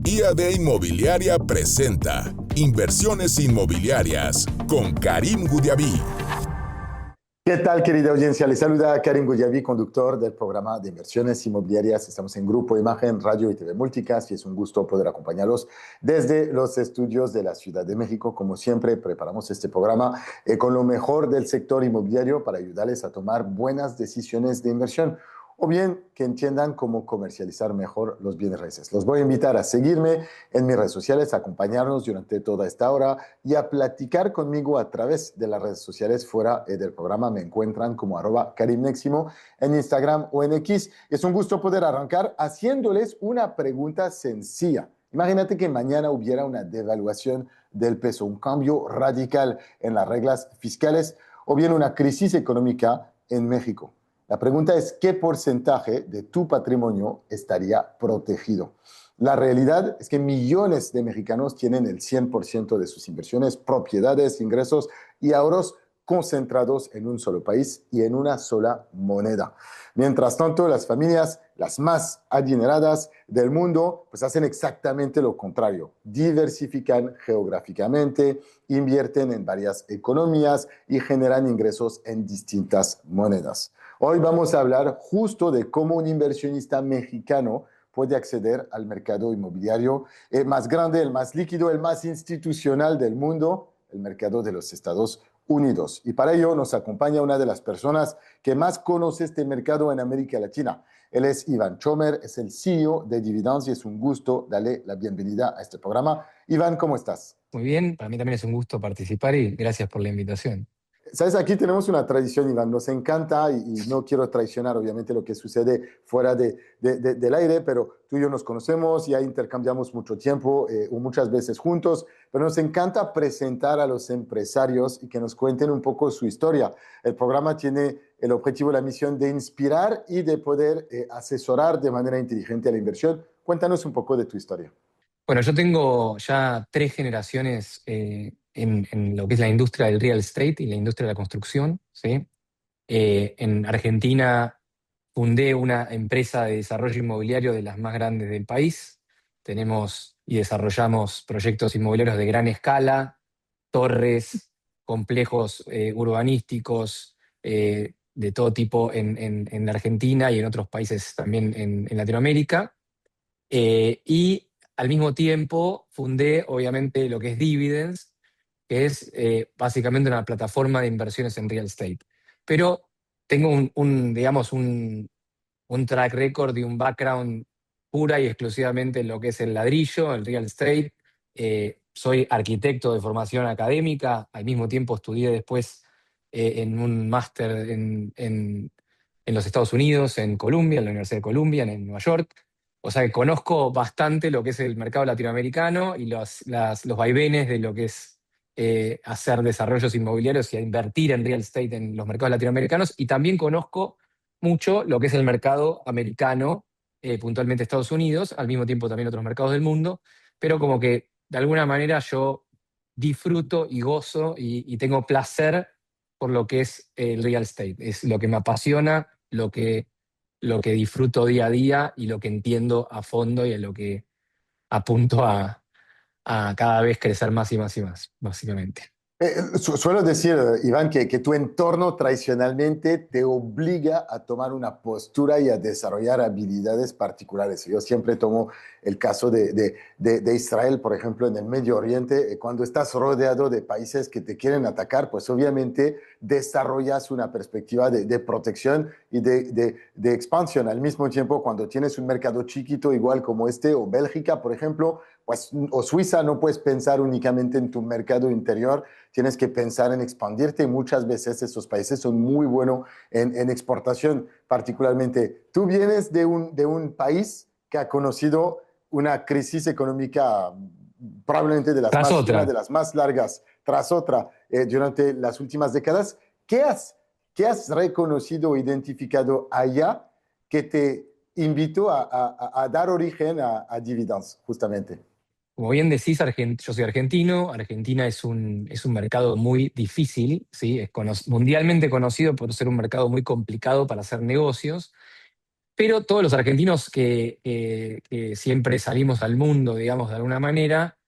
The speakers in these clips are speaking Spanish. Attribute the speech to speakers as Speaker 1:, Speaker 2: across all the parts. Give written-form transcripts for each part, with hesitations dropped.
Speaker 1: IAD Inmobiliaria presenta Inversiones Inmobiliarias con Karim Goudiaby.
Speaker 2: ¿Qué tal, querida audiencia? Les saluda Karim Goudiaby, conductor del programa de inversiones inmobiliarias. Estamos en Grupo Imagen, Radio y TV Multicast y es un gusto poder acompañarlos desde los estudios de la Ciudad de México. Como siempre, preparamos este programa con lo mejor del sector inmobiliario para ayudarles a tomar buenas decisiones de inversión o bien que entiendan cómo comercializar mejor los bienes raíces. Los voy a invitar a seguirme en mis redes sociales, a acompañarnos durante toda esta hora y a platicar conmigo a través de las redes sociales fuera del programa. Me encuentran como @KarimNeximo en Instagram o en X. Es un gusto poder arrancar haciéndoles una pregunta sencilla. Imagínate que mañana hubiera una devaluación del peso, un cambio radical en las reglas fiscales o bien una crisis económica en México. La pregunta es, ¿qué porcentaje de tu patrimonio estaría protegido? La realidad es que millones de mexicanos tienen el 100% de sus inversiones, propiedades, ingresos y ahorros concentrados en un solo país y en una sola moneda. Mientras tanto, las familias, las más adineradas del mundo, pues hacen exactamente lo contrario. Diversifican geográficamente, invierten en varias economías y generan ingresos en distintas monedas. Hoy vamos a hablar justo de cómo un inversionista mexicano puede acceder al mercado inmobiliario más grande, el más líquido, el más institucional del mundo, el mercado de los Estados Unidos. Y para ello nos acompaña una de las personas que más conoce este mercado en América Latina. Él es Iván Chomer, es el CEO de Dividends y es un gusto darle la bienvenida a este programa. Iván, ¿cómo estás?
Speaker 3: Muy bien, para mí también es un gusto participar y gracias por la invitación.
Speaker 2: Sabes, aquí tenemos una tradición, Iván, nos encanta y no quiero traicionar obviamente lo que sucede fuera del aire, pero tú y yo nos conocemos, ya intercambiamos mucho tiempo, muchas veces juntos, pero nos encanta presentar a los empresarios y que nos cuenten un poco su historia. El programa tiene el objetivo, la misión de inspirar y de poder asesorar de manera inteligente a la inversión. Cuéntanos un poco de tu historia.
Speaker 3: Bueno, yo tengo ya 3 generaciones en lo que es la industria del real estate y la industria de la construcción, ¿sí? En Argentina fundé una empresa de desarrollo inmobiliario de las más grandes del país. Tenemos y desarrollamos proyectos inmobiliarios de gran escala, torres, complejos urbanísticos de todo tipo en la Argentina y en otros países también en Latinoamérica. Y al mismo tiempo fundé, obviamente, lo que es Dividends, que es básicamente una plataforma de inversiones en real estate. Pero tengo digamos, un track record y un background pura y exclusivamente en lo que es el ladrillo, el real estate. Soy arquitecto de formación académica, al mismo tiempo estudié después en un máster en los Estados Unidos, en Columbia, en la Universidad de Columbia, en Nueva York. O sea que conozco bastante lo que es el mercado latinoamericano y los vaivenes de lo que es hacer desarrollos inmobiliarios y a invertir en real estate en los mercados latinoamericanos. Y también conozco mucho lo que es el mercado americano, puntualmente Estados Unidos, al mismo tiempo también otros mercados del mundo, pero como que de alguna manera yo disfruto y gozo y tengo placer por lo que es el real estate. Es lo que me apasiona, lo que disfruto día a día y lo que entiendo a fondo y a lo que apunto a cada vez crecer más y más y más, básicamente.
Speaker 2: Suelo decir, Iván, que tu entorno tradicionalmente te obliga a tomar una postura y a desarrollar habilidades particulares. Yo siempre tomo el caso de Israel, por ejemplo, en el Medio Oriente. Cuando estás rodeado de países que te quieren atacar, pues obviamente desarrollas una perspectiva de protección y de expansión. Al mismo tiempo, cuando tienes un mercado chiquito igual como este, o Bélgica, por ejemplo, pues, o Suiza, no puedes pensar únicamente en tu mercado interior, tienes que pensar en expandirte y muchas veces esos países son muy buenos en exportación, particularmente. Tú vienes de un país que ha conocido una crisis económica probablemente
Speaker 3: Tras
Speaker 2: una
Speaker 3: otra.
Speaker 2: de las más largas tras otra durante las últimas décadas. ¿Qué has reconocido o identificado allá que te invitó a dar origen a Dividends, justamente?
Speaker 3: Como bien decís, yo soy argentino. Argentina es un mercado muy difícil, ¿sí? Es mundialmente conocido por ser un mercado muy complicado para hacer negocios. Pero todos los argentinos que siempre salimos al mundo, digamos, de alguna manera,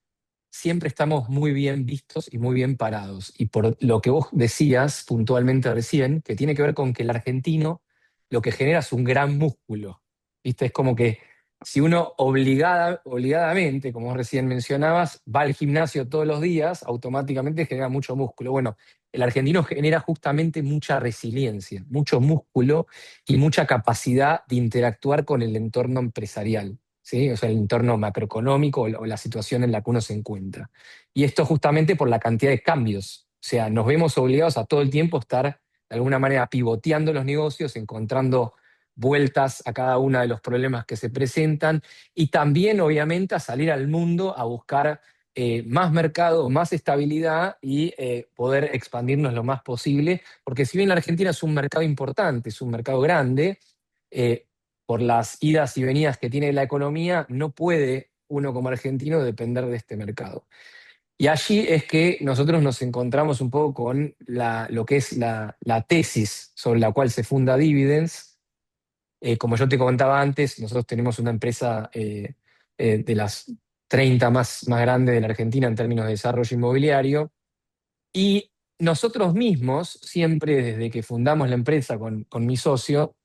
Speaker 3: siempre estamos muy bien vistos y muy bien parados. Y por lo que vos decías puntualmente recién, que tiene que ver con que el argentino lo que genera es un gran músculo. ¿Viste? Es como que si uno obligadamente, como vos recién mencionabas, va al gimnasio todos los días, automáticamente genera mucho músculo. Bueno, el argentino genera justamente mucha resiliencia, mucho músculo y mucha capacidad de interactuar con el entorno empresarial. ¿Sí? O sea, el entorno macroeconómico o la situación en la que uno se encuentra. Y esto justamente por la cantidad de cambios. O sea, nos vemos obligados a todo el tiempo estar de alguna manera pivoteando los negocios, encontrando vueltas a cada uno de los problemas que se presentan y también, obviamente, a salir al mundo a buscar más mercado, más estabilidad y poder expandirnos lo más posible, porque si bien la Argentina es un mercado importante, es un mercado grande, eh, por las idas y venidas que tiene la economía, no puede uno como argentino depender de este mercado. Y allí es que nosotros nos encontramos un poco con lo que es la tesis sobre la cual se funda Dividends. Como yo te comentaba antes, nosotros tenemos una empresa de las 30 más grandes de la Argentina en términos de desarrollo inmobiliario. Y nosotros mismos, siempre desde que fundamos la empresa con mi socio,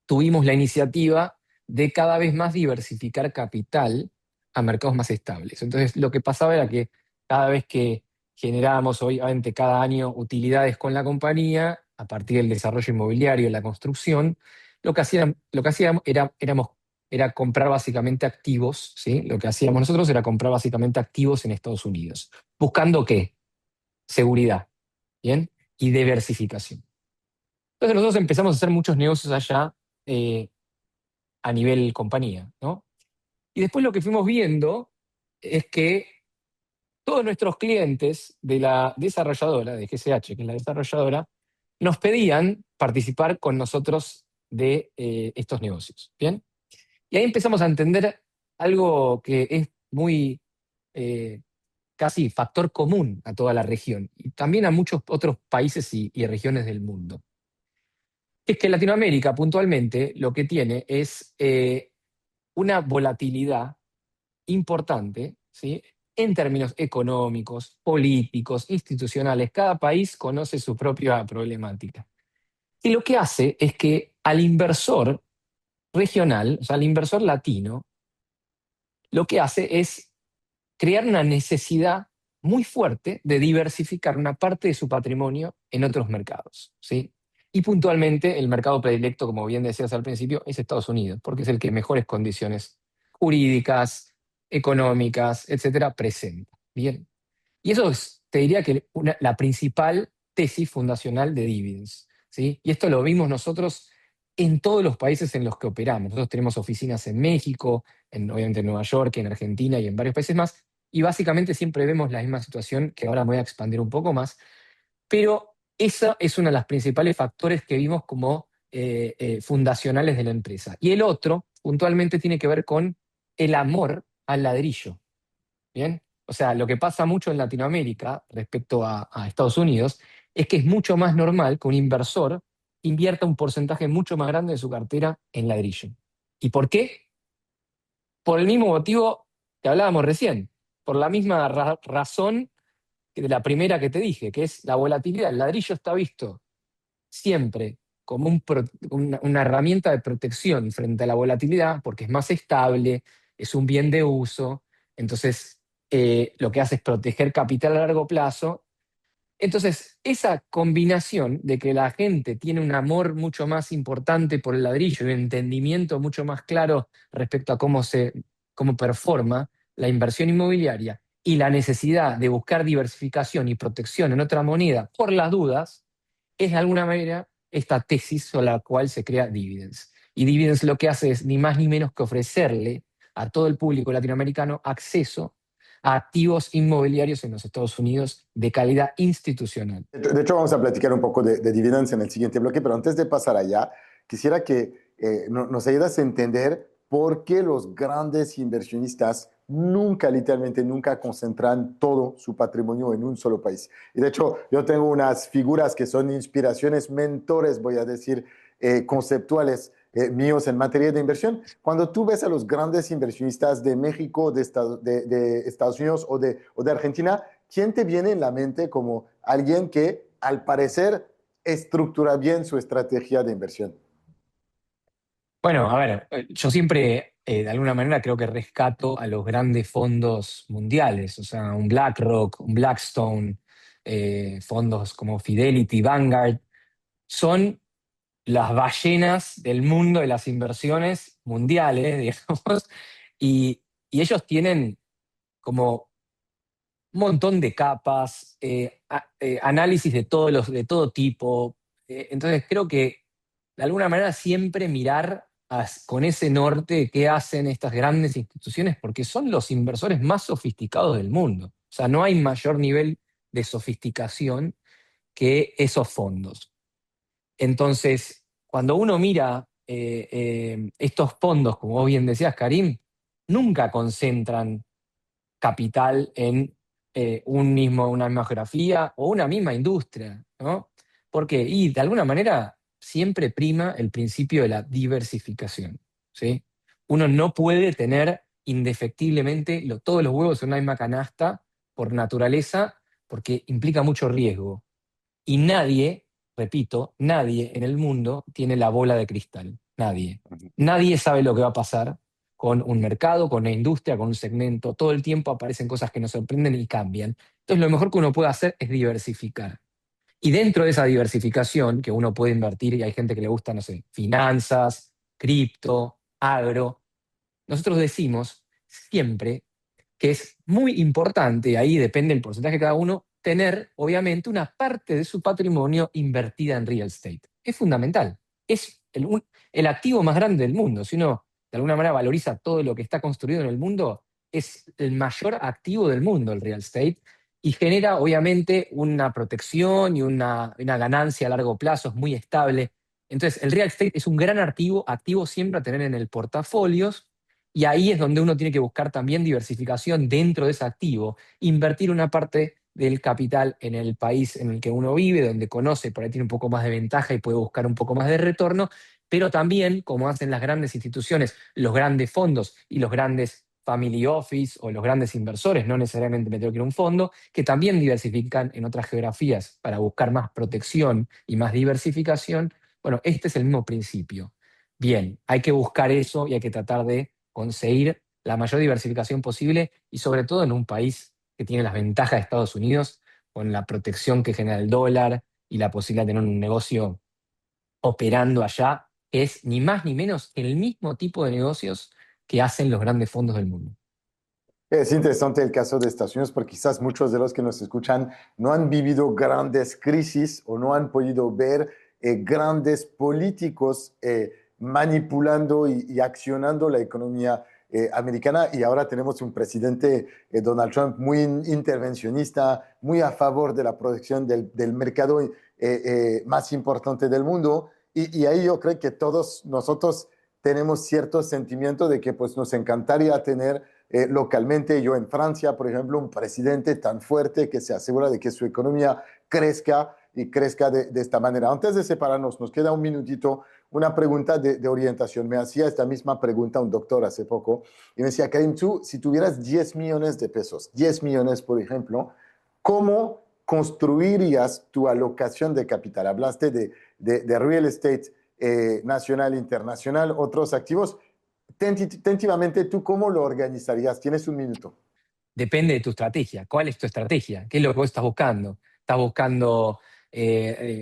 Speaker 3: tuvimos la iniciativa de cada vez más diversificar capital a mercados más estables. Entonces, lo que pasaba era que cada vez que generábamos, obviamente, cada año utilidades con la compañía, a partir del desarrollo inmobiliario y la construcción, lo que hacíamos era comprar básicamente activos, ¿sí? Lo que hacíamos nosotros era comprar básicamente activos en Estados Unidos. ¿Buscando qué? Seguridad, ¿bien? Y diversificación. Entonces nosotros empezamos a hacer muchos negocios allá, eh, a nivel compañía, ¿no? Y después lo que fuimos viendo es que todos nuestros clientes de la desarrolladora, de GCH, que es la desarrolladora, nos pedían participar con nosotros de estos negocios, ¿bien? Y ahí empezamos a entender algo que es muy eh, casi factor común a toda la región y también a muchos otros países y regiones del mundo. Es que Latinoamérica puntualmente lo que tiene es una volatilidad importante, ¿sí? En términos económicos, políticos, institucionales. Cada país conoce su propia problemática. Y lo que hace es que al inversor regional, o sea, al inversor latino, lo que hace es crear una necesidad muy fuerte de diversificar una parte de su patrimonio en otros mercados, ¿sí? Y puntualmente el mercado predilecto, como bien decías al principio, es Estados Unidos, porque es el que mejores condiciones jurídicas, económicas, etcétera, presenta. Bien. Y eso es, te diría que la principal tesis fundacional de Dividends, ¿sí? Y esto lo vimos nosotros en todos los países en los que operamos. Nosotros tenemos oficinas en México, obviamente en Nueva York, en Argentina y en varios países más, y básicamente siempre vemos la misma situación, que ahora me voy a expandir un poco más, pero esa es uno de los principales factores que vimos como fundacionales de la empresa. Y el otro, puntualmente, tiene que ver con el amor al ladrillo. ¿Bien? O sea, lo que pasa mucho en Latinoamérica respecto a Estados Unidos es que es mucho más normal que un inversor invierta un porcentaje mucho más grande de su cartera en ladrillo. ¿Y por qué? Por el mismo motivo que hablábamos recién, por la misma razón que de la primera que te dije, que es la volatilidad. El ladrillo está visto siempre como una herramienta de protección frente a la volatilidad, porque es más estable, es un bien de uso, entonces lo que hace es proteger capital a largo plazo. Entonces, esa combinación de que la gente tiene un amor mucho más importante por el ladrillo y un entendimiento mucho más claro respecto a cómo performa la inversión inmobiliaria y la necesidad de buscar diversificación y protección en otra moneda por las dudas, es de alguna manera esta tesis sobre la cual se crea Dividends. Y Dividends lo que hace es ni más ni menos que ofrecerle a todo el público latinoamericano acceso a activos inmobiliarios en los Estados Unidos de calidad institucional.
Speaker 2: De hecho, vamos a platicar un poco de dividendos en el siguiente bloque, pero antes de pasar allá, quisiera que nos ayudas a entender por qué los grandes inversionistas nunca, literalmente, nunca concentran todo su patrimonio en un solo país. Y de hecho, yo tengo unas figuras que son inspiraciones, mentores, voy a decir, conceptuales míos en materia de inversión. Cuando tú ves a los grandes inversionistas de México, de Estados Unidos o de Argentina, ¿quién te viene en la mente como alguien que al parecer estructura bien su estrategia de inversión?
Speaker 3: Bueno, a ver, yo siempre, de alguna manera, creo que rescato a los grandes fondos mundiales, o sea, un BlackRock, un Blackstone, fondos como Fidelity, Vanguard, son las ballenas del mundo de las inversiones mundiales, digamos, y ellos tienen como un montón de capas, análisis de todo tipo. Entonces creo que de alguna manera siempre mirar con ese norte qué hacen estas grandes instituciones, porque son los inversores más sofisticados del mundo. O sea, no hay mayor nivel de sofisticación que esos fondos. Entonces, cuando uno mira estos fondos, como vos bien decías, Karim, nunca concentran capital en una misma geografía o una misma industria, ¿no? Porque, y de alguna manera, siempre prima el principio de la diversificación, ¿sí? Uno no puede tener indefectiblemente todos los huevos en una misma canasta por naturaleza, porque implica mucho riesgo. Y nadie, repito, nadie en el mundo tiene la bola de cristal. Nadie. Nadie sabe lo que va a pasar con un mercado, con una industria, con un segmento. Todo el tiempo aparecen cosas que nos sorprenden y cambian. Entonces, lo mejor que uno puede hacer es diversificar. Y dentro de esa diversificación, que uno puede invertir, y hay gente que le gusta, no sé, finanzas, cripto, agro, nosotros decimos siempre que es muy importante, ahí depende el porcentaje de cada uno, tener, obviamente, una parte de su patrimonio invertida en real estate. Es fundamental. Es el activo más grande del mundo. Si uno, de alguna manera, valoriza todo lo que está construido en el mundo, es el mayor activo del mundo, el real estate, y genera, obviamente, una protección y una ganancia a largo plazo, es muy estable. Entonces, el real estate es un gran activo siempre a tener en el portafolio, y ahí es donde uno tiene que buscar también diversificación dentro de ese activo, invertir una parte del capital en el país en el que uno vive, donde conoce, por ahí tiene un poco más de ventaja y puede buscar un poco más de retorno, pero también, como hacen las grandes instituciones, los grandes fondos y los grandes family office o los grandes inversores, no necesariamente me tengo que ir a un fondo, que también diversifican en otras geografías para buscar más protección y más diversificación. Bueno, este es el mismo principio. Bien, hay que buscar eso y hay que tratar de conseguir la mayor diversificación posible y sobre todo en un país que tiene las ventajas de Estados Unidos, con la protección que genera el dólar y la posibilidad de tener un negocio operando allá, que es ni más ni menos el mismo tipo de negocios que hacen los grandes fondos del mundo.
Speaker 2: Es interesante el caso de Estados Unidos porque quizás muchos de los que nos escuchan no han vivido grandes crisis o no han podido ver grandes políticos manipulando y accionando la economía americana, y ahora tenemos un presidente, Donald Trump, muy intervencionista, muy a favor de la protección del mercado más importante del mundo, y ahí yo creo que todos nosotros tenemos cierto sentimiento de que pues nos encantaría tener localmente, yo en Francia, por ejemplo, un presidente tan fuerte que se asegura de que su economía crezca y crezca de esta manera. Antes de separarnos, nos queda un minutito, una pregunta de orientación. Me hacía esta misma pregunta un doctor hace poco y me decía, Karim, tú, si tuvieras 10 millones de pesos, 10 millones, por ejemplo, ¿cómo construirías tu alocación de capital? Hablaste de real estate nacional, internacional, otros activos. Tentativamente, ¿tú cómo lo organizarías? Tienes un minuto.
Speaker 3: Depende de tu estrategia. ¿Cuál es tu estrategia? ¿Qué es lo que vos estás buscando? ¿Estás buscando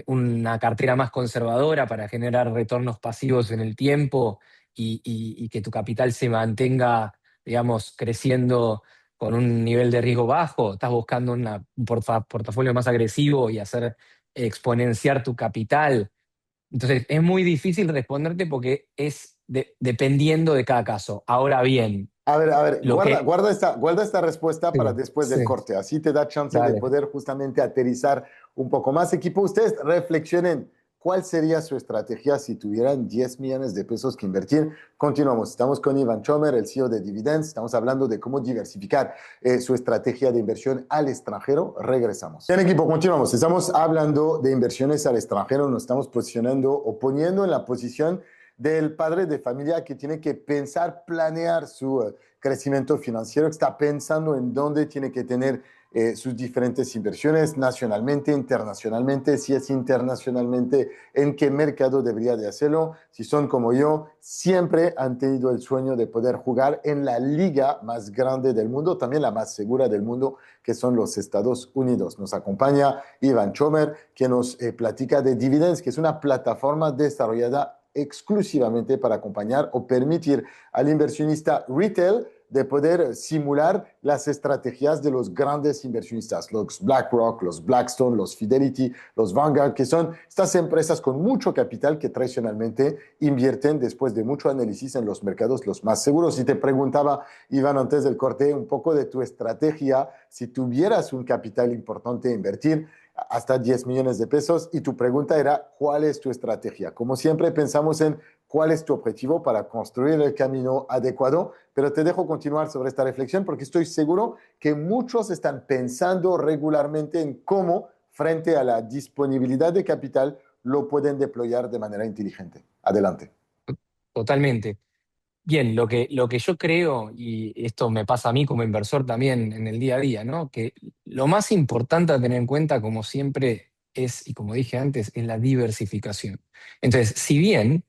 Speaker 3: una cartera más conservadora para generar retornos pasivos en el tiempo y que tu capital se mantenga, digamos, creciendo con un nivel de riesgo bajo? ¿Estás buscando un portafolio más agresivo y hacer exponenciar tu capital? Entonces, es muy difícil responderte porque es dependiendo de cada caso. Ahora bien,
Speaker 2: A ver,
Speaker 3: lo que...
Speaker 2: guarda esta respuesta para
Speaker 3: Sí,
Speaker 2: después del
Speaker 3: sí,
Speaker 2: corte. Así te da chance de
Speaker 3: dale.
Speaker 2: poder justamente aterrizar un poco más. Equipo, ustedes reflexionen cuál sería su estrategia si tuvieran 10 millones de pesos que invertir. Continuamos. Estamos con Ivan Chomer, el CEO de Dividends. Estamos hablando de cómo diversificar su estrategia de inversión al extranjero. Regresamos. Bien, equipo, continuamos. Estamos hablando de inversiones al extranjero. Nos estamos posicionando o poniendo en la posición del padre de familia que tiene que pensar, planear su crecimiento financiero, que está pensando en dónde tiene que tener sus diferentes inversiones nacionalmente, internacionalmente, si es internacionalmente, en qué mercado debería de hacerlo. Si son como yo, siempre han tenido el sueño de poder jugar en la liga más grande del mundo, también la más segura del mundo, que son los Estados Unidos. Nos acompaña Ivan Chomer, que nos platica de Dividends, que es una plataforma desarrollada exclusivamente para acompañar o permitir al inversionista retail de poder simular las estrategias de los grandes inversionistas, los BlackRock, los Blackstone, los Fidelity, los Vanguard, que son estas empresas con mucho capital que tradicionalmente invierten después de mucho análisis en los mercados los más seguros. Y te preguntaba, Iván, antes del corte, un poco de tu estrategia, si tuvieras un capital importante a invertir, hasta 10 millones de pesos, y tu pregunta era, ¿cuál es tu estrategia? Como siempre, pensamos en cuál es tu objetivo para construir el camino adecuado, pero te dejo continuar sobre esta reflexión porque estoy seguro que muchos están pensando regularmente en cómo, frente a la disponibilidad de capital, lo pueden deployar de manera inteligente. Adelante.
Speaker 3: Totalmente. Bien, lo que yo creo, y esto me pasa a mí como inversor también en el día a día, ¿no? Que lo más importante a tener en cuenta, como siempre, es, y como dije antes, es la diversificación. Entonces, si bien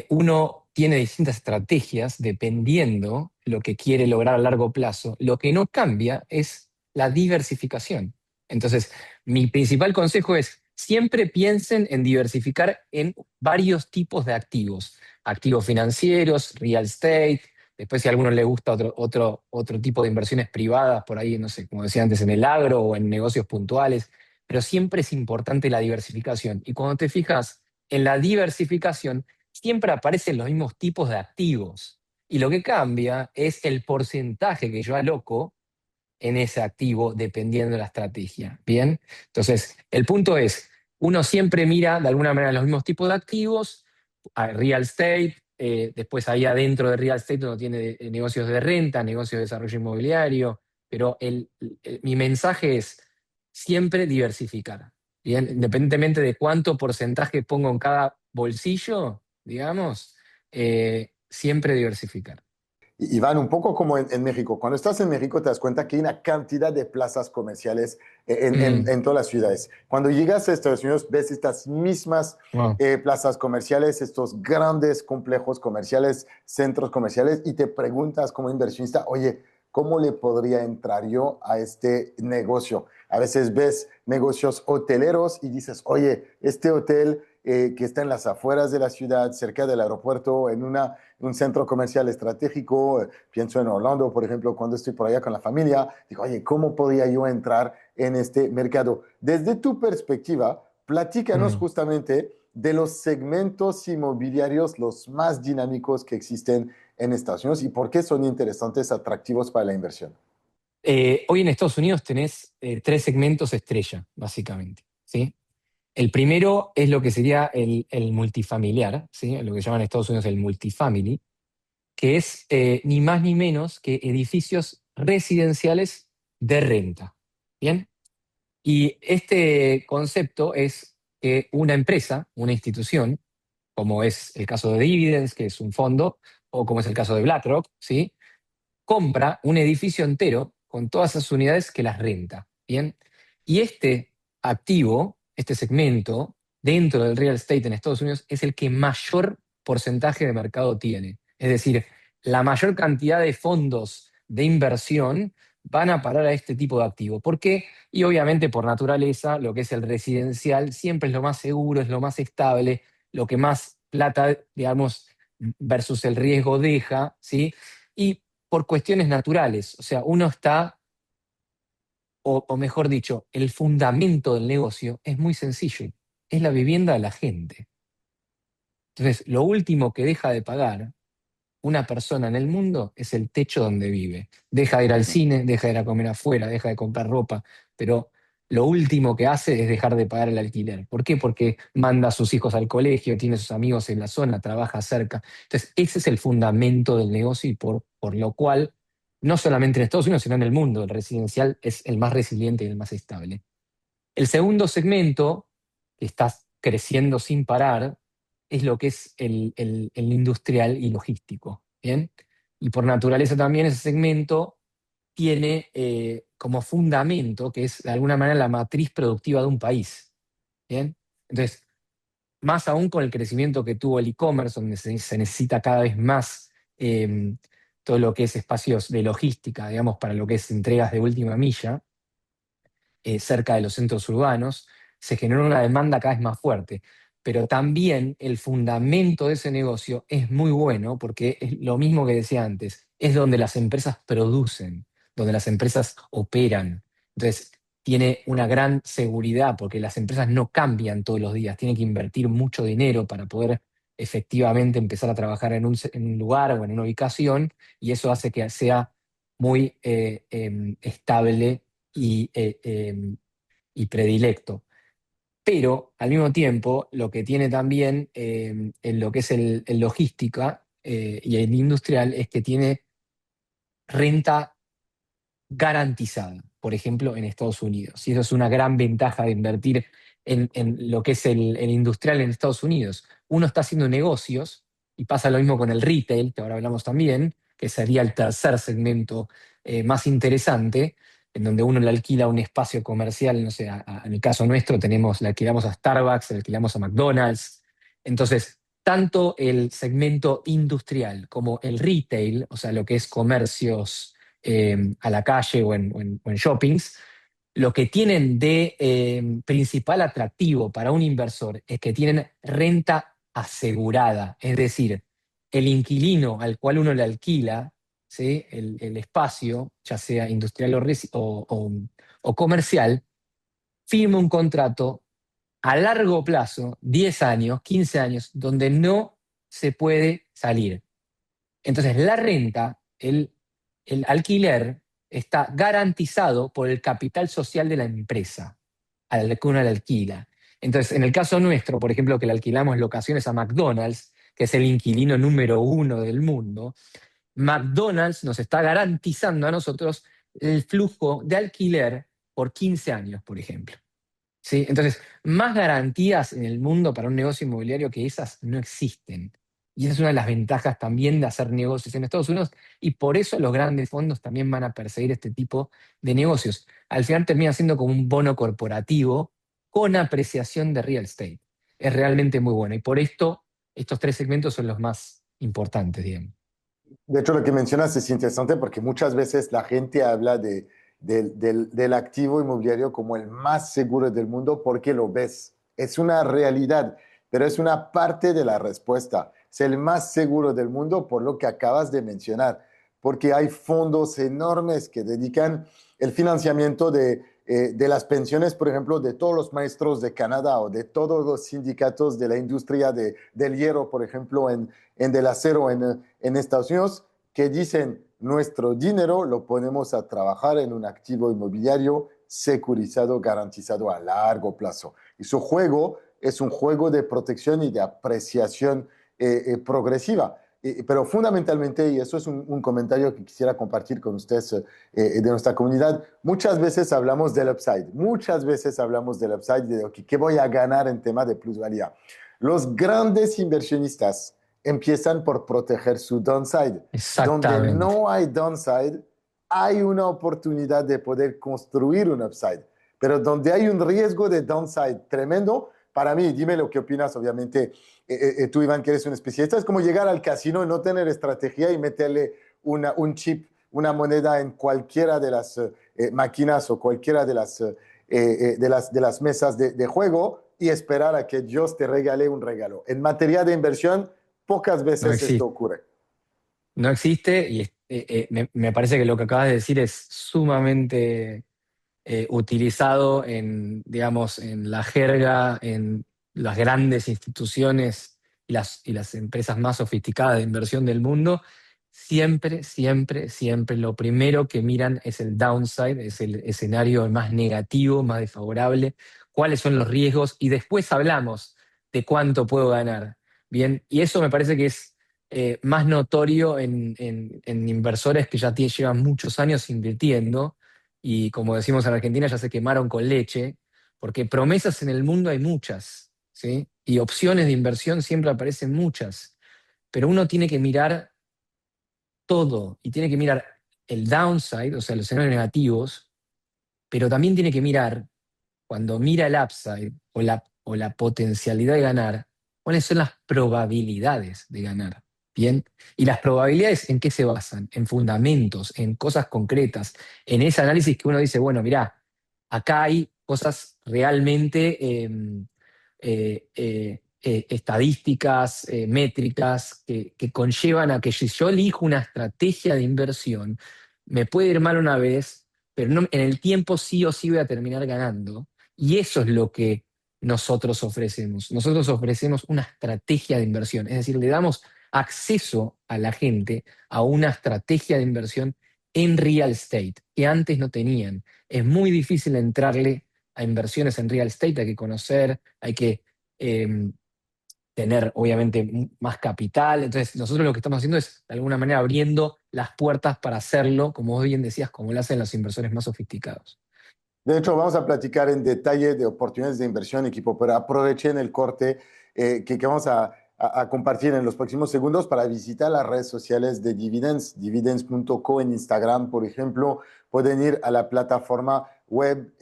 Speaker 3: uno tiene distintas estrategias dependiendo lo que quiere lograr a largo plazo, lo que no cambia es la diversificación. Entonces, mi principal consejo es siempre piensen en diversificar en varios tipos de activos. Activos financieros, real estate, después si a alguno le gusta otro tipo de inversiones privadas, por ahí, no sé, como decía antes, en el agro o en negocios puntuales, pero siempre es importante la diversificación. Y cuando te fijas en la diversificación, siempre aparecen los mismos tipos de activos. Y lo que cambia es el porcentaje que yo aloco en ese activo dependiendo de la estrategia. ¿Bien? Entonces, el punto es, uno siempre mira de alguna manera los mismos tipos de activos, real estate, después ahí adentro de real estate uno tiene negocios de renta, negocios de desarrollo inmobiliario, pero mi mensaje es siempre diversificar. ¿Bien? Independientemente de cuánto porcentaje pongo en cada bolsillo, digamos, siempre diversificar.
Speaker 2: Iván, un poco como en México. Cuando estás en México te das cuenta que hay una cantidad de plazas comerciales
Speaker 3: Mm,
Speaker 2: en todas las ciudades. Cuando llegas a Estados Unidos ves estas mismas
Speaker 3: wow.
Speaker 2: plazas comerciales, estos grandes complejos comerciales, centros comerciales, y te preguntas como inversionista, oye, ¿cómo le podría entrar yo a este negocio? A veces ves negocios hoteleros y dices, oye, este hotel que está en las afueras de la ciudad, cerca del aeropuerto, en un centro comercial estratégico, pienso en Orlando, por ejemplo, cuando estoy por allá con la familia, digo, oye, ¿cómo podría yo entrar en este mercado? Desde tu perspectiva, platícanos
Speaker 3: Mm.
Speaker 2: justamente de los segmentos inmobiliarios los más dinámicos que existen en Estados Unidos y por qué son interesantes, atractivos para la inversión.
Speaker 3: Hoy en Estados Unidos tenés tres segmentos estrella, básicamente, ¿sí? El primero es lo que sería el multifamiliar, ¿sí? Lo que llaman en Estados Unidos el multifamily, que es ni más ni menos que edificios residenciales de renta. ¿Bien? Y este concepto es que una empresa, una institución, como es el caso de Dividends, que es un fondo, o como es el caso de BlackRock, ¿sí? Compra un edificio entero con todas esas unidades que las renta. ¿Bien? Y este activo, este segmento, dentro del real estate en Estados Unidos, es el que mayor porcentaje de mercado tiene. Es decir, la mayor cantidad de fondos de inversión van a parar a este tipo de activo. ¿Por qué? Y obviamente por naturaleza, lo que es el residencial siempre es lo más seguro, es lo más estable, lo que más plata, digamos, versus el riesgo deja, ¿sí? Y por cuestiones naturales. O sea, uno está, o mejor dicho, el fundamento del negocio es muy sencillo. Es la vivienda de la gente. Entonces, lo último que deja de pagar una persona en el mundo es el techo donde vive. Deja de ir al cine, deja de ir a comer afuera, deja de comprar ropa, pero lo último que hace es dejar de pagar el alquiler. ¿Por qué? Porque manda a sus hijos al colegio, tiene sus amigos en la zona, trabaja cerca. Entonces, ese es el fundamento del negocio y por lo cual, no solamente en Estados Unidos, sino en el mundo, el residencial es el más resiliente y el más estable. El segundo segmento, que está creciendo sin parar, es lo que es el industrial y logístico, ¿bien? Y por naturaleza también ese segmento tiene como fundamento, que es de alguna manera la matriz productiva de un país, ¿bien? Entonces, más aún con el crecimiento que tuvo el e-commerce, donde se necesita cada vez más eh, todo lo que es espacios de logística, digamos, para lo que es entregas de última milla, cerca de los centros urbanos, se generó una demanda cada vez más fuerte. Pero también el fundamento de ese negocio es muy bueno porque es lo mismo que decía antes, es donde las empresas producen, donde las empresas operan. Entonces, tiene una gran seguridad porque las empresas no cambian todos los días, tienen que invertir mucho dinero para poder efectivamente empezar a trabajar en un lugar o en una ubicación, y eso hace que sea muy estable y predilecto. Pero al mismo tiempo, lo que tiene también en lo que es el logística y el industrial es que tiene renta garantizada, por ejemplo, en Estados Unidos. Y eso es una gran ventaja de invertir en lo que es el industrial en Estados Unidos. Uno está haciendo negocios y pasa lo mismo con el retail, que ahora hablamos también, que sería el tercer segmento más interesante, en donde uno le alquila un espacio comercial, no sé, en el caso nuestro le alquilamos a Starbucks, le alquilamos a McDonald's. Entonces, tanto el segmento industrial como el retail, o sea, lo que es comercios a la calle o en shoppings, lo que tienen de principal atractivo para un inversor es que tienen renta asegurada, es decir, el inquilino al cual uno le alquila, ¿sí? el espacio, ya sea industrial o comercial, firma un contrato a largo plazo, 10 años, 15 años, donde no se puede salir. Entonces, la renta, el alquiler, está garantizado por el capital social de la empresa a la que uno le alquila. Entonces, en el caso nuestro, por ejemplo, que le alquilamos locaciones a McDonald's, que es el inquilino número uno del mundo, McDonald's nos está garantizando a nosotros el flujo de alquiler por 15 años, por ejemplo. ¿Sí? Entonces, más garantías en el mundo para un negocio inmobiliario que esas no existen. Y esa es una de las ventajas también de hacer negocios en Estados Unidos, y por eso los grandes fondos también van a perseguir este tipo de negocios. Al final termina siendo como un bono corporativo con apreciación de real estate. Es realmente muy bueno y por esto estos tres segmentos son los más importantes, digamos.
Speaker 2: De hecho, lo que mencionas es interesante porque muchas veces la gente habla del activo inmobiliario como el más seguro del mundo porque lo ves. Es una realidad, pero es una parte de la respuesta. Es el más seguro del mundo por lo que acabas de mencionar, porque hay fondos enormes que dedican el financiamiento de las pensiones, por ejemplo, de todos los maestros de Canadá o de todos los sindicatos de la industria del hierro, por ejemplo, del acero en Estados Unidos, que dicen, nuestro dinero lo ponemos a trabajar en un activo inmobiliario securizado, garantizado a largo plazo. Y su juego es un juego de protección y de apreciación progresiva. Pero fundamentalmente, y eso es un comentario que quisiera compartir con ustedes de nuestra comunidad, muchas veces hablamos del upside, muchas veces hablamos del upside, de okay, qué voy a ganar en tema de plusvalía. Los grandes inversionistas empiezan por proteger su downside. Donde
Speaker 3: Exactamente.
Speaker 2: no hay downside, hay una oportunidad de poder construir un upside. Pero donde hay un riesgo de downside tremendo, para mí, dime lo que opinas, obviamente, tú, Iván, que eres un especialista, es como llegar al casino y no tener estrategia y meterle un chip, una moneda en cualquiera de las máquinas o cualquiera de las mesas de juego y esperar a que Dios te regale un regalo. En materia de inversión, pocas
Speaker 3: No
Speaker 2: veces esto
Speaker 3: existe.
Speaker 2: ocurre.
Speaker 3: No existe y me parece que lo que acabas de decir es sumamente utilizado digamos, en la jerga, en las grandes instituciones y las empresas más sofisticadas de inversión del mundo. Siempre, siempre, siempre lo primero que miran es el downside, es el escenario más negativo, más desfavorable, cuáles son los riesgos y después hablamos de cuánto puedo ganar. Bien, y eso me parece que es más notorio en inversores que ya llevan muchos años invirtiendo y como decimos en Argentina, ya se quemaron con leche, porque promesas en el mundo hay muchas, ¿sí? Y opciones de inversión siempre aparecen muchas, pero uno tiene que mirar todo y tiene que mirar el downside, o sea, los escenarios negativos, pero también tiene que mirar, cuando mira el upside o la potencialidad de ganar, cuáles son las probabilidades de ganar. ¿Bien? Y las probabilidades, ¿en qué se basan? En fundamentos, en cosas concretas, en ese análisis que uno dice, bueno, mirá, acá hay cosas realmente estadísticas, métricas, que conllevan a que si yo elijo una estrategia de inversión, me puede ir mal una vez, pero en el tiempo sí o sí voy a terminar ganando. Y eso es lo que nosotros ofrecemos. Nosotros ofrecemos una estrategia de inversión, es decir, le damos acceso a la gente a una estrategia de inversión en real estate que antes no tenían. Es muy difícil entrarle a inversiones en real estate, hay que conocer, hay que eh, tener obviamente más capital. Entonces, nosotros lo que estamos haciendo es, de alguna manera, abriendo las puertas para hacerlo, como vos bien decías, como lo hacen los inversores más sofisticados.
Speaker 2: De hecho, vamos a platicar en detalle de oportunidades de inversión, equipo, pero aprovechen el corte que vamos a compartir en los próximos segundos para visitar las redes sociales de Dividends, dividends.co en Instagram, por ejemplo. Pueden ir a la plataforma web,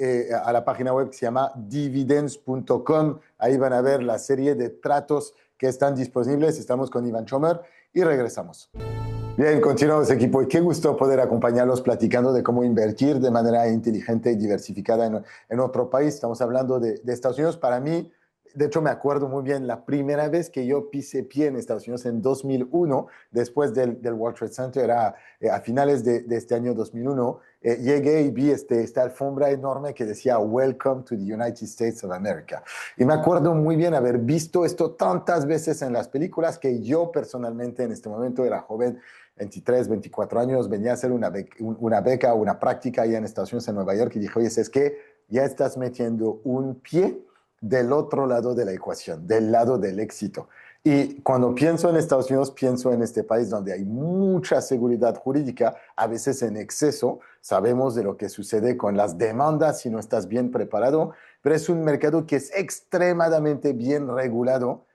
Speaker 2: a la página web que se llama dividends.com. Ahí van a ver la serie de tratos que están disponibles. Estamos con Iván Chomer y regresamos. Bien, continuamos equipo y qué gusto poder acompañarlos platicando de cómo invertir de manera inteligente y diversificada en otro país. Estamos hablando de Estados Unidos. Para mí, de hecho me acuerdo muy bien la primera vez que yo pisé pie en Estados Unidos en 2001, después del World Trade Center, era a finales de este año 2001. Llegué y vi esta alfombra enorme que decía Welcome to the United States of America. Y me acuerdo muy bien haber visto esto tantas veces en las películas que yo personalmente en este momento era joven, 23, 24 años, venía a hacer una beca, una práctica allá en Estados Unidos, en Nueva York, y dije, oye, es que ya estás metiendo un pie del otro lado de la ecuación, del lado del éxito. Y cuando pienso en Estados Unidos, pienso en este país donde hay mucha seguridad jurídica, a veces en exceso. Sabemos de lo que sucede con las demandas si no estás bien preparado, pero es un mercado que es extremadamente bien regulado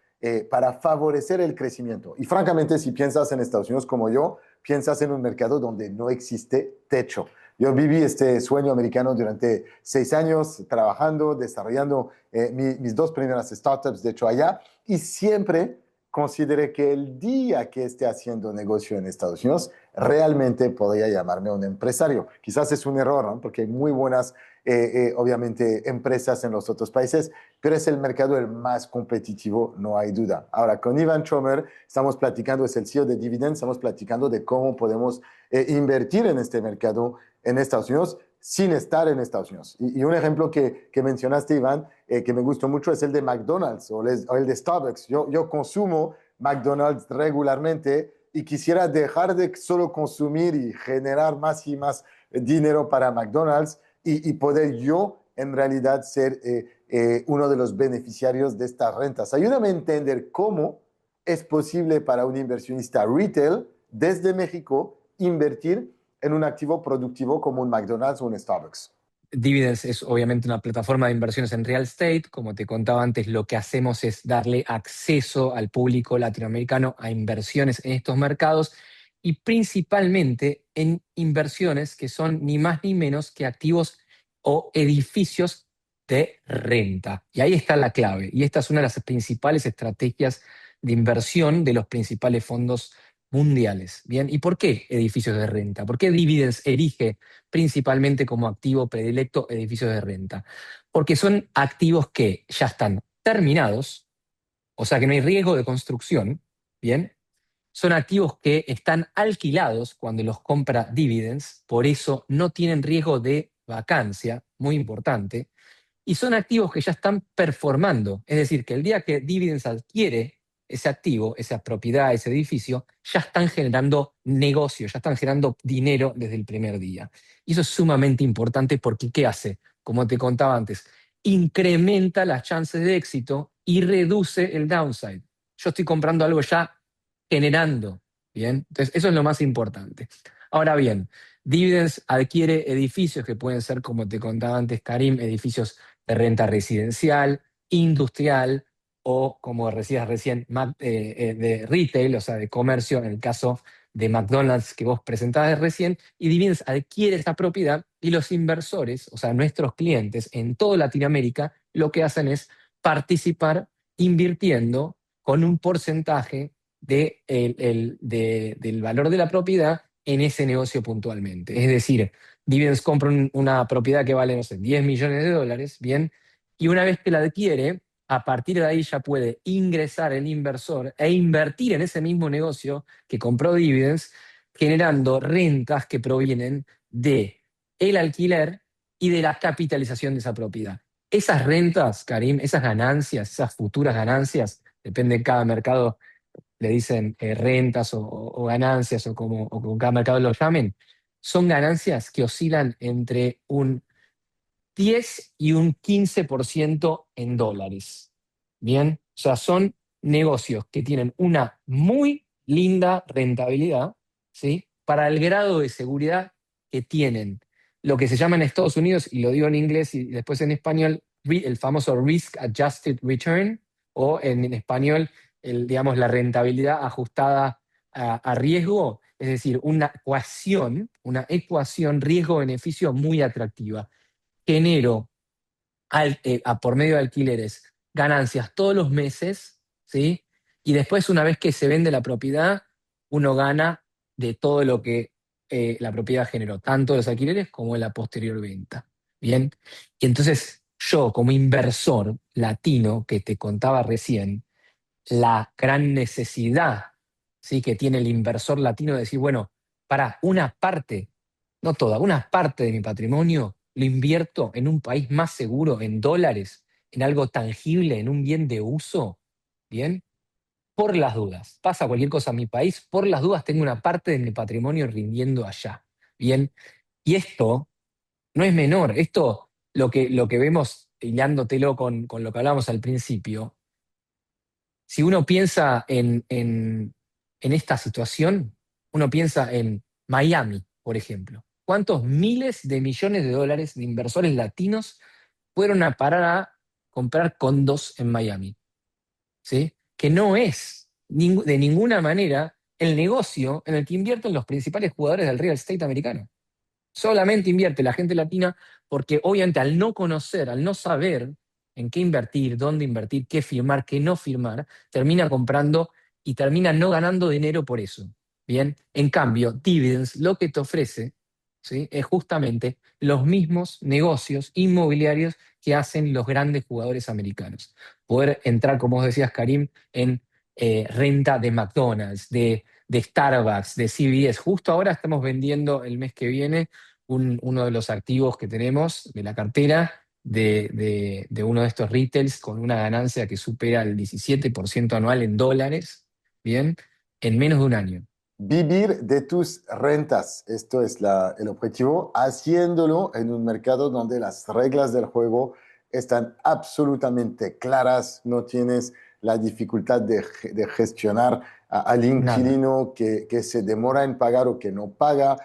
Speaker 2: para favorecer el crecimiento. Y francamente, si piensas en Estados Unidos como yo, piensas en un mercado donde no existe techo. Yo viví este sueño americano durante 6 años, trabajando, desarrollando mis 2 primeras startups, de hecho, allá, y siempre consideré que el día que esté haciendo negocio en Estados Unidos, realmente podría llamarme un empresario. Quizás es un error, ¿no? Porque hay muy buenas, obviamente, empresas en los otros países, pero es el mercado el más competitivo, no hay duda. Ahora, con Iván Chomer estamos platicando, es el CEO de Dividends, estamos platicando de cómo podemos invertir en este mercado en Estados Unidos sin estar en Estados Unidos. Y un ejemplo que mencionaste, Iván, que me gustó mucho es el de McDonald's o el de Starbucks. Yo consumo McDonald's regularmente y quisiera dejar de solo consumir y generar más y más dinero para McDonald's y poder yo en realidad ser uno de los beneficiarios de estas rentas. Ayúdame a entender cómo es posible para un inversionista retail desde México invertir en un activo productivo como un McDonald's o un Starbucks.
Speaker 3: Dividends es obviamente una plataforma de inversiones en real estate. Como te contaba antes, lo que hacemos es darle acceso al público latinoamericano a inversiones en estos mercados y principalmente en inversiones que son ni más ni menos que activos o edificios de renta. Y ahí está la clave. Y esta es una de las principales estrategias de inversión de los principales fondos mundiales. Bien, ¿y por qué edificios de renta? ¿Por qué Dividends elige principalmente como activo predilecto edificios de renta? Porque son activos que ya están terminados, o sea que no hay riesgo de construcción, ¿bien? Son activos que están alquilados cuando los compra Dividends, por eso no tienen riesgo de vacancia, muy importante, y son activos que ya están performando, es decir, que el día que Dividends adquiere ese activo, esa propiedad, ese edificio, ya están generando negocio, ya están generando dinero desde el primer día. Y eso es sumamente importante porque ¿qué hace? Como te contaba antes, incrementa las chances de éxito y reduce el downside. Yo estoy comprando algo ya generando, ¿bien? Entonces, eso es lo más importante. Ahora bien, Dividends adquiere edificios que pueden ser, como te contaba antes, Karim, edificios de renta residencial, industrial, o, como decías recién, de retail, o sea, de comercio, en el caso de McDonald's que vos presentabas recién, y Dividends adquiere esa propiedad y los inversores, o sea, nuestros clientes en toda Latinoamérica, lo que hacen es participar invirtiendo con un porcentaje del valor de la propiedad en ese negocio puntualmente. Es decir, Dividends compra una propiedad que vale, no sé, 10 millones de dólares, bien, y una vez que la adquiere, a partir de ahí ya puede ingresar el inversor e invertir en ese mismo negocio que compró Dividends, generando rentas que provienen de el alquiler y de la capitalización de esa propiedad. Esas rentas, Karim, esas ganancias, esas futuras ganancias, depende de cada mercado, le dicen rentas o ganancias o como cada mercado lo llamen, son ganancias que oscilan entre un 10 y un 15% en dólares. Bien, o sea, son negocios que tienen una muy linda rentabilidad, ¿sí? Para el grado de seguridad que tienen. Lo que se llama en Estados Unidos, y lo digo en inglés y después en español, el famoso Risk Adjusted Return, o en español, digamos, la rentabilidad ajustada a riesgo, es decir, una ecuación riesgo-beneficio muy atractiva. Genero por medio de alquileres ganancias todos los meses, ¿sí? Y después, una vez que se vende la propiedad, uno gana de todo lo que la propiedad generó, tanto los alquileres como la posterior venta. Bien. Y entonces, yo, como inversor latino que te contaba recién, la gran necesidad, ¿sí?, que tiene el inversor latino de decir, bueno, para una parte, no toda, una parte de mi patrimonio lo invierto en un país más seguro, en dólares, en algo tangible, en un bien de uso, ¿bien? Por las dudas. Pasa cualquier cosa en mi país, por las dudas tengo una parte de mi patrimonio rindiendo allá, ¿bien? Y esto no es menor, esto lo que vemos hilándotelo con lo que hablábamos al principio. Si uno piensa en esta situación, uno piensa en Miami, por ejemplo. ¿Cuántos miles de millones de dólares de inversores latinos fueron a parar a comprar condos en Miami? ¿Sí? Que no es de ninguna manera el negocio en el que invierten los principales jugadores del real estate americano. Solamente invierte la gente latina porque obviamente al no conocer, al no saber en qué invertir, dónde invertir, qué firmar, qué no firmar, termina comprando y termina no ganando dinero por eso. Bien, en cambio, Dividends lo que te ofrece, ¿sí?, es justamente los mismos negocios inmobiliarios que hacen los grandes jugadores americanos. Poder entrar, como vos decías, Karim, en renta de McDonald's, de Starbucks, de CVS. Justo ahora estamos vendiendo el mes que viene uno de los activos que tenemos de la cartera de uno de estos retails con una ganancia que supera el 17% anual en dólares, ¿bien? En menos de un año.
Speaker 2: Vivir de tus rentas, esto es el objetivo, haciéndolo en un mercado donde las reglas del juego están absolutamente claras, no tienes la dificultad de gestionar al
Speaker 3: Nada.
Speaker 2: inquilino que se demora en pagar o que no paga,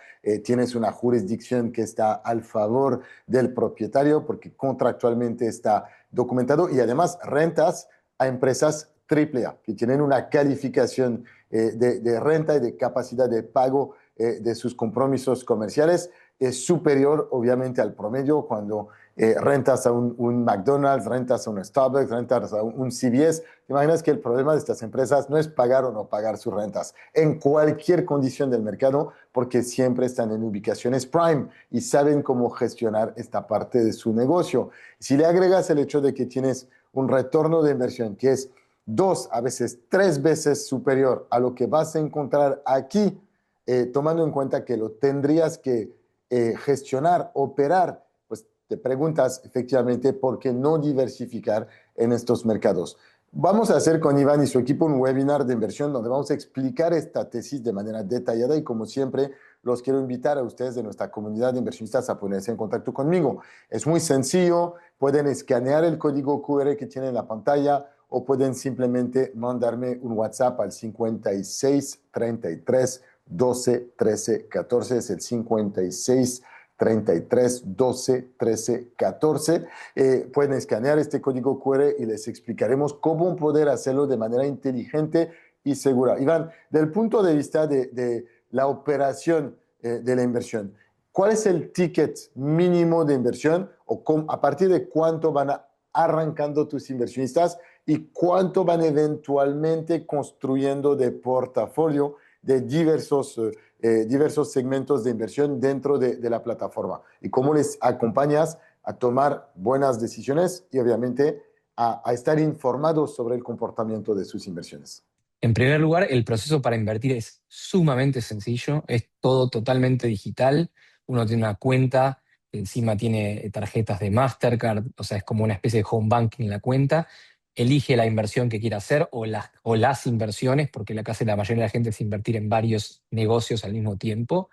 Speaker 2: tienes una jurisdicción que está al favor del propietario porque contractualmente está documentado y además rentas a empresas AAA que tienen una calificación de renta y de capacidad de pago de sus compromisos comerciales es superior obviamente al promedio cuando rentas a un McDonald's, rentas a un Starbucks, rentas a un CVS. ¿Te imaginas que el problema de estas empresas no es pagar o no pagar sus rentas en cualquier condición del mercado porque siempre están en ubicaciones prime y saben cómo gestionar esta parte de su negocio? Si le agregas el hecho de que tienes un retorno de inversión que es 2, a veces 3 veces superior a lo que vas a encontrar aquí, tomando en cuenta que lo tendrías que gestionar, operar, pues te preguntas efectivamente por qué no diversificar en estos mercados. Vamos a hacer con Iván y su equipo un webinar de inversión donde vamos a explicar esta tesis de manera detallada y como siempre los quiero invitar a ustedes de nuestra comunidad de inversionistas a ponerse en contacto conmigo. Es muy sencillo, pueden escanear el código QR que tiene en la pantalla o pueden simplemente mandarme un WhatsApp al 56 33 12 13 14, es el 56 33 12 13 14. Pueden escanear este código QR y les explicaremos cómo poder hacerlo de manera inteligente y segura. Iván, del punto de vista de la operación de la inversión, ¿cuál es el ticket mínimo de inversión o a partir de cuánto van arrancando tus inversionistas y cuánto van eventualmente construyendo de portafolio de diversos segmentos de inversión dentro de la plataforma? ¿Y cómo les acompañas a tomar buenas decisiones y obviamente a estar informados sobre el comportamiento de sus inversiones?
Speaker 3: En primer lugar, el proceso para invertir es sumamente sencillo, es todo totalmente digital. Uno tiene una cuenta, encima tiene tarjetas de Mastercard, o sea, es como una especie de home banking en la cuenta. Elige la inversión que quiera hacer o las inversiones, porque la mayoría de la gente es invertir en varios negocios al mismo tiempo.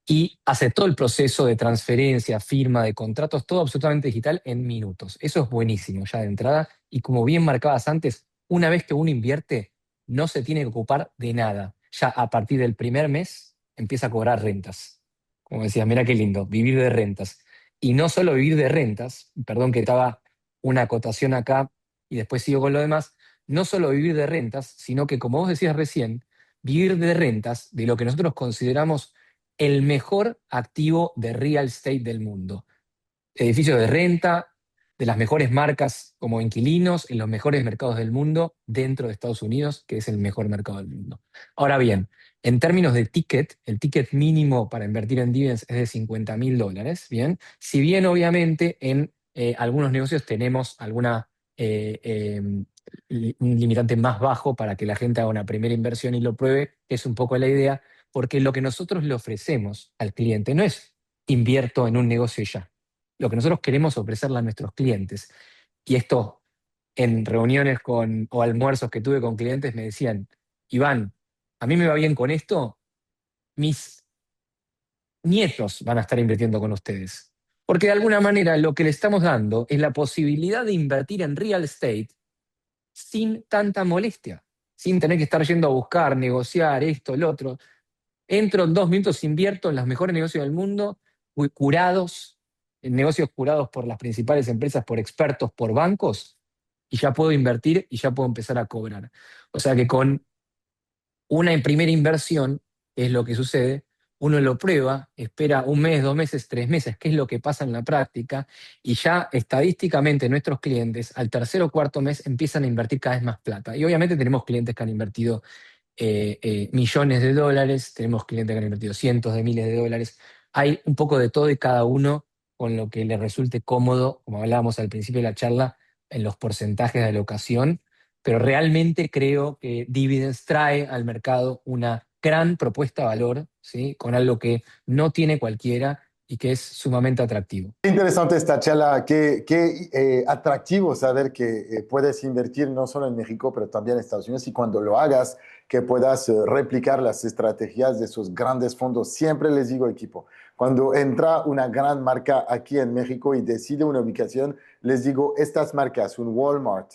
Speaker 3: Y hace todo el proceso de transferencia, firma de contratos, todo absolutamente digital en minutos. Eso es buenísimo ya de entrada. Y como bien marcabas antes, una vez que uno invierte, no se tiene que ocupar de nada. Ya a partir del primer mes empieza a cobrar rentas. Como decías, mira qué lindo, vivir de rentas. Y no solo vivir de rentas, perdón que te haga una acotación acá y después sigo con lo demás, no solo vivir de rentas, sino que como vos decías recién, vivir de rentas de lo que nosotros consideramos el mejor activo de real estate del mundo. Edificios de renta, de las mejores marcas como inquilinos en los mejores mercados del mundo dentro de Estados Unidos, que es el mejor mercado del mundo. Ahora bien, en términos de ticket, el ticket mínimo para invertir en dividends es de $50.000, ¿bien? Si bien obviamente en algunos negocios tenemos alguna un limitante más bajo para que la gente haga una primera inversión y lo pruebe, es un poco la idea, porque lo que nosotros le ofrecemos al cliente no es invierto en un negocio y ya. Lo que nosotros queremos ofrecerle a nuestros clientes, y esto en reuniones o almuerzos que tuve con clientes me decían, Iván, a mí me va bien con esto, mis nietos van a estar invirtiendo con ustedes. Porque de alguna manera lo que le estamos dando es la posibilidad de invertir en real estate sin tanta molestia, sin tener que estar yendo a buscar, negociar esto, el otro. Entro en 2 minutos, invierto en los mejores negocios del mundo, curados, en negocios curados por las principales empresas, por expertos, por bancos, y ya puedo invertir y ya puedo empezar a cobrar. O sea que con una primera inversión, es lo que sucede, uno lo prueba, espera 1 mes, 2 meses, 3 meses, que es lo que pasa en la práctica, y ya estadísticamente nuestros clientes al tercer o cuarto mes empiezan a invertir cada vez más plata. Y obviamente tenemos clientes que han invertido millones de dólares, tenemos clientes que han invertido cientos de miles de dólares. Hay un poco de todo y cada uno con lo que le resulte cómodo, como hablábamos al principio de la charla, en los porcentajes de alocación, pero realmente creo que Dividends trae al mercado una gran propuesta de valor, ¿sí? Con algo que no tiene cualquiera y que es sumamente atractivo.
Speaker 2: Qué interesante esta charla, qué atractivo saber que puedes invertir no solo en México, pero también en Estados Unidos y cuando lo hagas, que puedas replicar las estrategias de esos grandes fondos. Siempre les digo, equipo, cuando entra una gran marca aquí en México y decide una ubicación, les digo, estas marcas, un Walmart,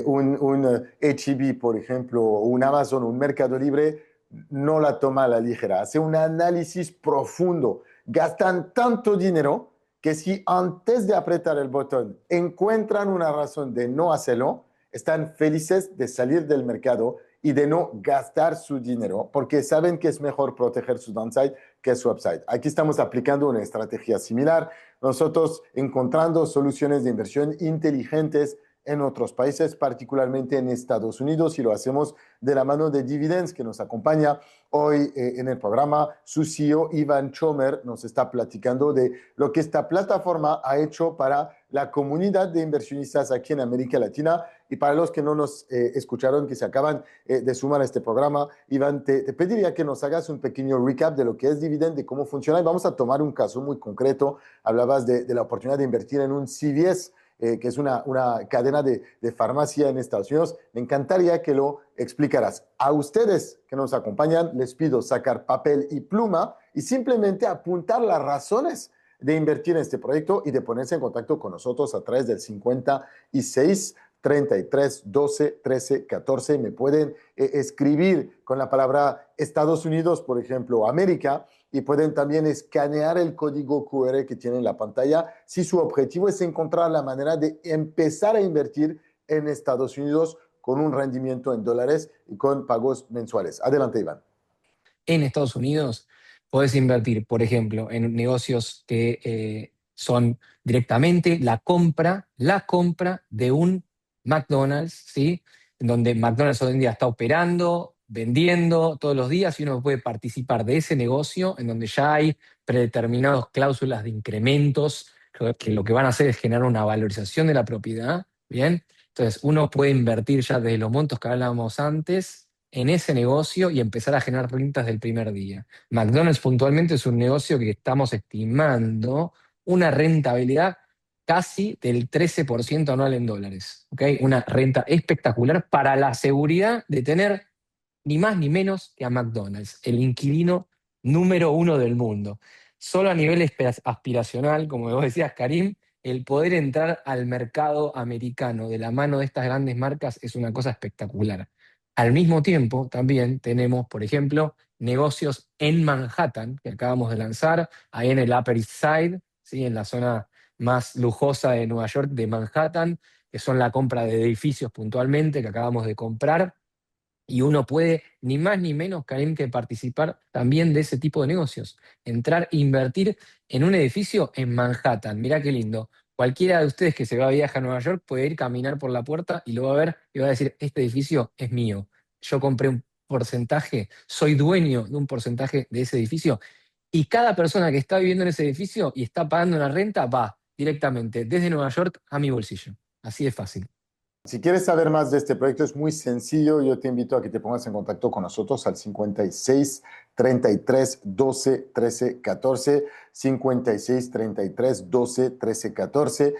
Speaker 2: un H-E-B, por ejemplo, un Amazon, un Mercado Libre, no la toma a la ligera, hace un análisis profundo, gastan tanto dinero que si antes de apretar el botón encuentran una razón de no hacerlo, están felices de salir del mercado y de no gastar su dinero porque saben que es mejor proteger su downside que su upside. Aquí estamos aplicando una estrategia similar, nosotros encontrando soluciones de inversión inteligentes en otros países, particularmente en Estados Unidos, y lo hacemos de la mano de Dividends, que nos acompaña hoy en el programa. Su CEO, Ivan Chomer, nos está platicando de lo que esta plataforma ha hecho para la comunidad de inversionistas aquí en América Latina. Y para los que no nos escucharon, que se acaban de sumar a este programa, Iván, te pediría que nos hagas un pequeño recap de lo que es Dividend, de cómo funciona. Y vamos a tomar un caso muy concreto. Hablabas de la oportunidad de invertir en un CVS, que es una cadena de farmacia en Estados Unidos. Me encantaría que lo explicaras. A ustedes que nos acompañan, les pido sacar papel y pluma y simplemente apuntar las razones de invertir en este proyecto y de ponerse en contacto con nosotros a través del 56 33 12 13 14. Me pueden escribir con la palabra Estados Unidos, por ejemplo, América, y pueden también escanear el código QR que tiene en la pantalla si su objetivo es encontrar la manera de empezar a invertir en Estados Unidos con un rendimiento en dólares y con pagos mensuales. Adelante, Iván.
Speaker 3: En Estados Unidos podés invertir, por ejemplo, en negocios que son directamente la compra de un McDonald's, ¿sí? En donde McDonald's hoy en día está operando, vendiendo todos los días y uno puede participar de ese negocio en donde ya hay predeterminadas cláusulas de incrementos que lo que van a hacer es generar una valorización de la propiedad, ¿bien? Entonces uno puede invertir ya desde los montos que hablábamos antes en ese negocio y empezar a generar rentas del primer día. McDonald's puntualmente es un negocio que estamos estimando una rentabilidad casi del 13% anual en dólares. ¿Ok? Una renta espectacular para la seguridad de tener ni más ni menos que a McDonald's, el inquilino número uno del mundo. Solo a nivel aspiracional, como vos decías, Karim, el poder entrar al mercado americano de la mano de estas grandes marcas es una cosa espectacular. Al mismo tiempo, también tenemos, por ejemplo, negocios en Manhattan, que acabamos de lanzar, ahí en el Upper East Side, ¿sí? En la zona más lujosa de Nueva York, de Manhattan, que son la compra de edificios puntualmente que acabamos de comprar. Y uno puede, ni más ni menos, Karim, que participar también de ese tipo de negocios. Entrar, invertir en un edificio en Manhattan. Mirá qué lindo. Cualquiera de ustedes que se va a viajar a Nueva York puede ir caminar por la puerta y lo va a ver y va a decir, este edificio es mío. Yo compré un porcentaje, soy dueño de un porcentaje de ese edificio. Y cada persona que está viviendo en ese edificio y está pagando una renta va directamente desde Nueva York a mi bolsillo. Así de fácil.
Speaker 2: Si quieres saber más de este proyecto, es muy sencillo. Yo te invito a que te pongas en contacto con nosotros al 56 33 12 13 14, 56 33 12 13 14.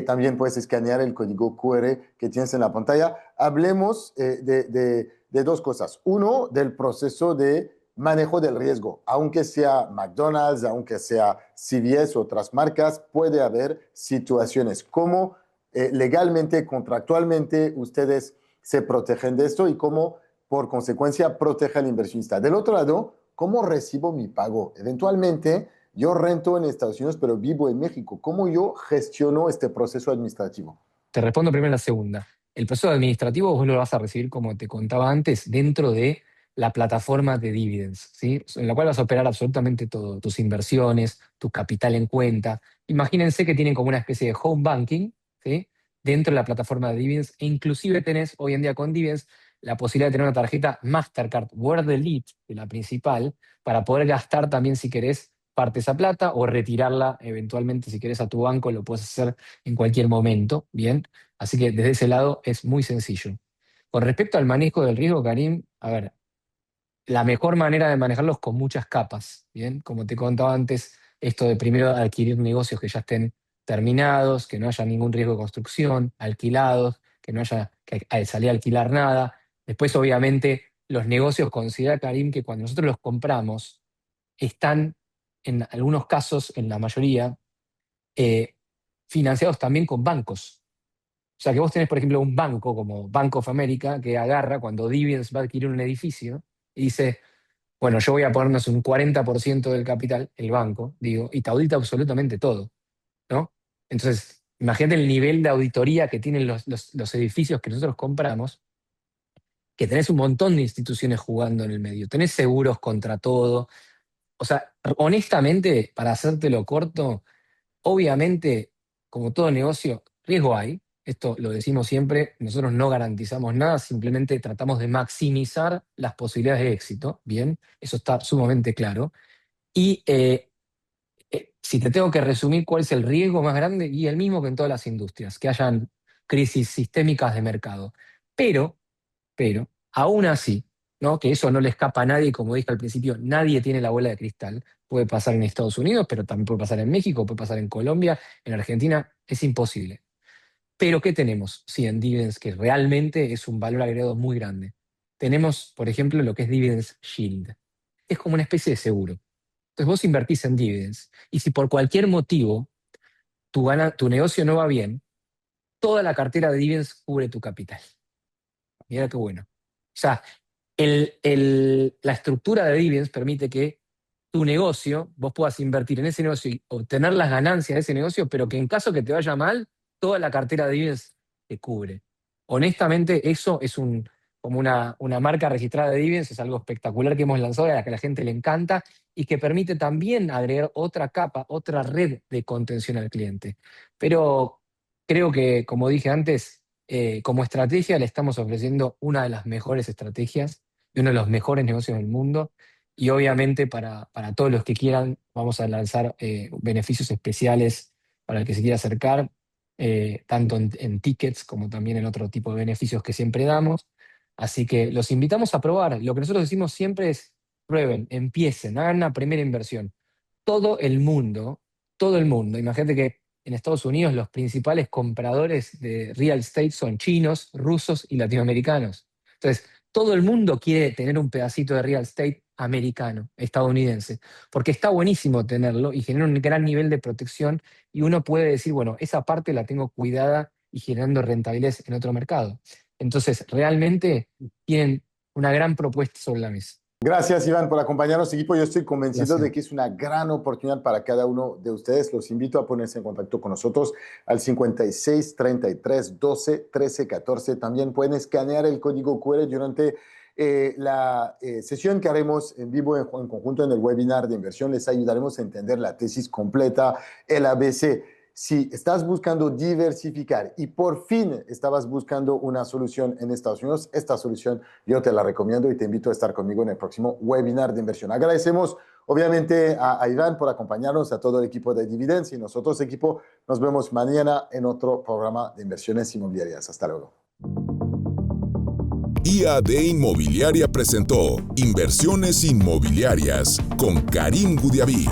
Speaker 2: También puedes escanear el código QR que tienes en la pantalla. Hablemos de dos cosas. Uno, del proceso de manejo del riesgo. Aunque sea McDonald's, aunque sea CVS, otras marcas, puede haber situaciones como legalmente, contractualmente, ustedes se protegen de esto y cómo, por consecuencia, protege al inversionista. Del otro lado, ¿cómo recibo mi pago? Eventualmente, yo rento en Estados Unidos, pero vivo en México. ¿Cómo yo gestiono este proceso administrativo?
Speaker 3: Te respondo primero la segunda. El proceso administrativo vos lo vas a recibir, como te contaba antes, dentro de la plataforma de Dividends, ¿sí? En la cual vas a operar absolutamente todo, tus inversiones, tu capital en cuenta. Imagínense que tienen como una especie de home banking, ¿sí? Dentro de la plataforma de Dividends, e inclusive tenés hoy en día con Dividends la posibilidad de tener una tarjeta Mastercard World Elite, de la principal, para poder gastar también si querés parte de esa plata o retirarla eventualmente si querés a tu banco, lo puedes hacer en cualquier momento, ¿bien? Así que desde ese lado es muy sencillo. Con respecto al manejo del riesgo, Karim, a ver, la mejor manera de manejarlo es con muchas capas, ¿bien? Como te contaba antes, esto de primero adquirir negocios que ya estén terminados, que no haya ningún riesgo de construcción, alquilados, que no haya que salir a alquilar nada. Después, obviamente, los negocios, considera Karim que cuando nosotros los compramos, están en algunos casos, en la mayoría, eh, financiados también con bancos. O sea que vos tenés, por ejemplo, un banco como Bank of America que agarra cuando Dividends va a adquirir un edificio y dice, bueno, yo voy a ponernos un 40% del capital, el banco, digo, y te audita absolutamente todo, ¿no? Entonces, imagínate el nivel de auditoría que tienen los edificios que nosotros compramos, que tenés un montón de instituciones jugando en el medio, tenés seguros contra todo. O sea, honestamente, para hacértelo corto, obviamente, como todo negocio, riesgo hay. Esto lo decimos siempre, nosotros no garantizamos nada, simplemente tratamos de maximizar las posibilidades de éxito, ¿bien? Eso está sumamente claro. Y si te tengo que resumir cuál es el riesgo más grande, y el mismo que en todas las industrias, que hayan crisis sistémicas de mercado. Pero aún así, ¿no? Que eso no le escapa a nadie, como dije al principio, nadie tiene la bola de cristal. Puede pasar en Estados Unidos, pero también puede pasar en México, puede pasar en Colombia, en Argentina, es imposible. Pero ¿qué tenemos? Sí, en Dividends, que realmente es un valor agregado muy grande. Tenemos, por ejemplo, lo que es Dividends Shield. Es como una especie de seguro. Entonces vos invertís en Dividends y si por cualquier motivo tu negocio no va bien, toda la cartera de Dividends cubre tu capital. Mira qué bueno. O sea, la estructura de Dividends permite que tu negocio, vos puedas invertir en ese negocio y obtener las ganancias de ese negocio, pero que en caso que te vaya mal, toda la cartera de dividends te cubre. Honestamente, eso es como una marca registrada de dividends, es algo espectacular que hemos lanzado y a la que a la gente le encanta y que permite también agregar otra capa, otra red de contención al cliente. Pero creo que, como dije antes, como estrategia le estamos ofreciendo una de las mejores estrategias y uno de los mejores negocios del mundo. Y obviamente para todos los que quieran, vamos a lanzar beneficios especiales para el que se quiera acercar, tanto en tickets como también en otro tipo de beneficios que siempre damos. Así que los invitamos a probar. Lo que nosotros decimos siempre es, prueben, empiecen, hagan una primera inversión. Todo el mundo, todo el mundo, imagínate que en Estados Unidos los principales compradores de real estate son chinos, rusos y latinoamericanos. Entonces, todo el mundo quiere tener un pedacito de real estate americano, estadounidense, porque está buenísimo tenerlo y genera un gran nivel de protección y uno puede decir, bueno, esa parte la tengo cuidada y generando rentabilidad en otro mercado. Entonces, realmente tienen una gran propuesta sobre la mesa.
Speaker 2: Gracias, Iván, por acompañarnos, equipo. Yo estoy convencido
Speaker 3: Gracias.
Speaker 2: de que es una gran oportunidad para cada uno de ustedes. Los invito a ponerse en contacto con nosotros al 56 33 12 13 14. También pueden escanear el código QR durante la sesión que haremos en vivo en conjunto en el webinar de inversión. Les ayudaremos a entender la tesis completa, el ABC. Si estás buscando diversificar y por fin estabas buscando una solución en Estados Unidos, esta solución yo te la recomiendo y te invito a estar conmigo en el próximo webinar de inversión. Agradecemos obviamente a Iván por acompañarnos, a todo el equipo de Dividends y nosotros, equipo, nos vemos mañana en otro programa de inversiones inmobiliarias. Hasta luego.
Speaker 1: IAD Inmobiliaria presentó Inversiones Inmobiliarias con Karim Goudiaby.